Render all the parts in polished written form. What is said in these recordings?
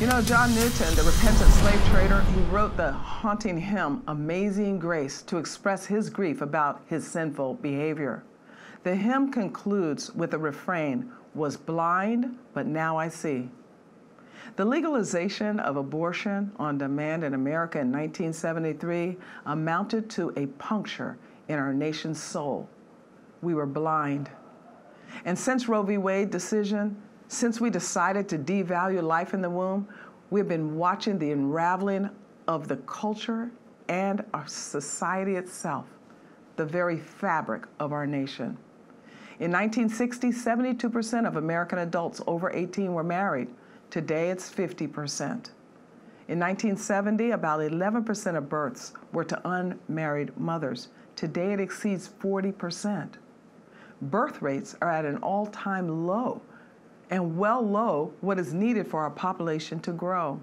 You know, John Newton, the repentant slave trader, he wrote the haunting hymn, Amazing Grace, to express his grief about his sinful behavior. The hymn concludes with the refrain, was blind, but now I see. The legalization of abortion on demand in America in 1973 amounted to a puncture in our nation's soul. We were blind. And since Roe v. Wade decision, since we decided to devalue life in the womb, we've been watching the unraveling of the culture and our society itself, the very fabric of our nation. In 1960, 72% of American adults over 18 were married. Today, it's 50%. In 1970, about 11% of births were to unmarried mothers. Today, it exceeds 40%. Birth rates are at an all-time low, and well below what is needed for our population to grow.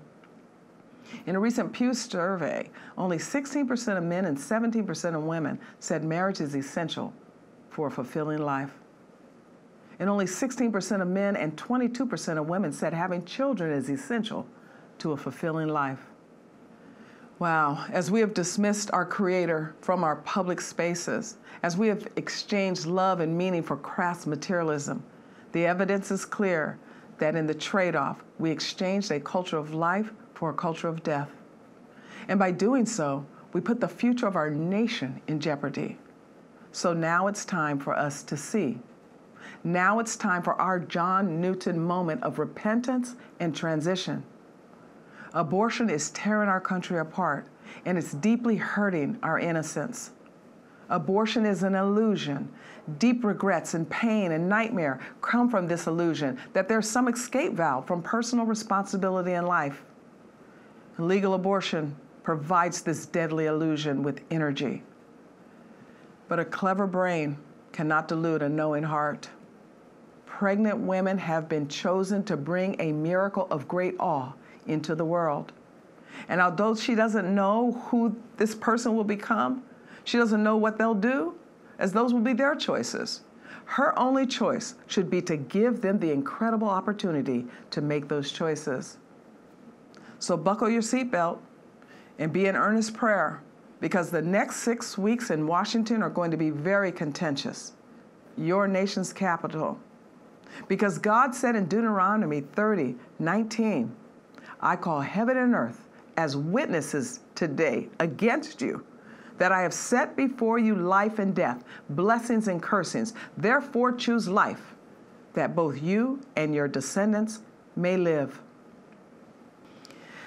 In a recent Pew survey, only 16% of men and 17% of women said marriage is essential for a fulfilling life. And only 16% of men and 22% of women said having children is essential to a fulfilling life. Wow, as we have dismissed our Creator from our public spaces, as we have exchanged love and meaning for crass materialism, the evidence is clear that in the trade-off, we exchanged a culture of life for a culture of death. And by doing so, we put the future of our nation in jeopardy. So now it's time for us to see. Now it's time for our John Newton moment of repentance and transition. Abortion is tearing our country apart, and it's deeply hurting our innocence. Abortion is an illusion. Deep regrets and pain and nightmare come from this illusion that there's some escape valve from personal responsibility in life. Legal abortion provides this deadly illusion with energy. But a clever brain cannot delude a knowing heart. Pregnant women have been chosen to bring a miracle of great awe into the world. And although she doesn't know who this person will become, she doesn't know what they'll do, as those will be their choices. Her only choice should be to give them the incredible opportunity to make those choices. So buckle your seatbelt and be in earnest prayer, because the next 6 weeks in Washington are going to be very contentious, your nation's capital. Because God said in Deuteronomy 30:19, I call heaven and earth as witnesses today against you, that I have set before you life and death, blessings and cursings. Therefore choose life, that both you and your descendants may live.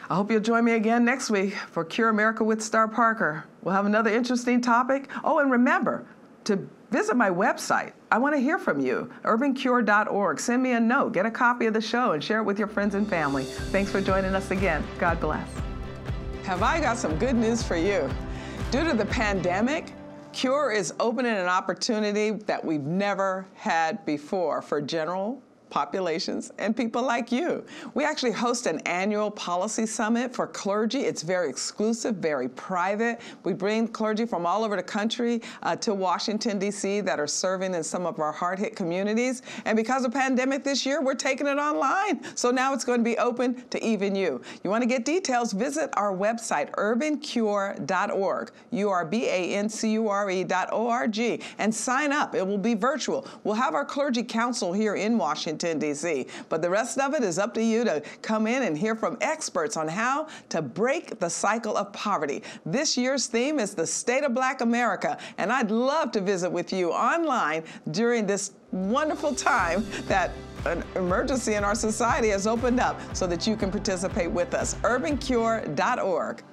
I hope you'll join me again next week for Cure America with Star Parker. We'll have another interesting topic. Oh, and remember to visit my website. I want to hear from you, urbancure.org. Send me a note, get a copy of the show, and share it with your friends and family. Thanks for joining us again. God bless. Have I got some good news for you? Due to the pandemic, Cure is opening an opportunity that we've never had before for general populations and people like you. We actually host an annual policy summit for clergy. It's very exclusive, very private. We bring clergy from all over the country to Washington, D.C. that are serving in some of our hard-hit communities. And because of pandemic this year, we're taking it online. So now it's going to be open to even you. You want to get details, visit our website, urbancure.org, urbancure.org, and sign up. It will be virtual. We'll have our clergy council here in Washington, D.C. But the rest of it is up to you to come in and hear from experts on how to break the cycle of poverty. This year's theme is the State of Black America, and I'd love to visit with you online during this wonderful time that an emergency in our society has opened up so that you can participate with us. urbancure.org.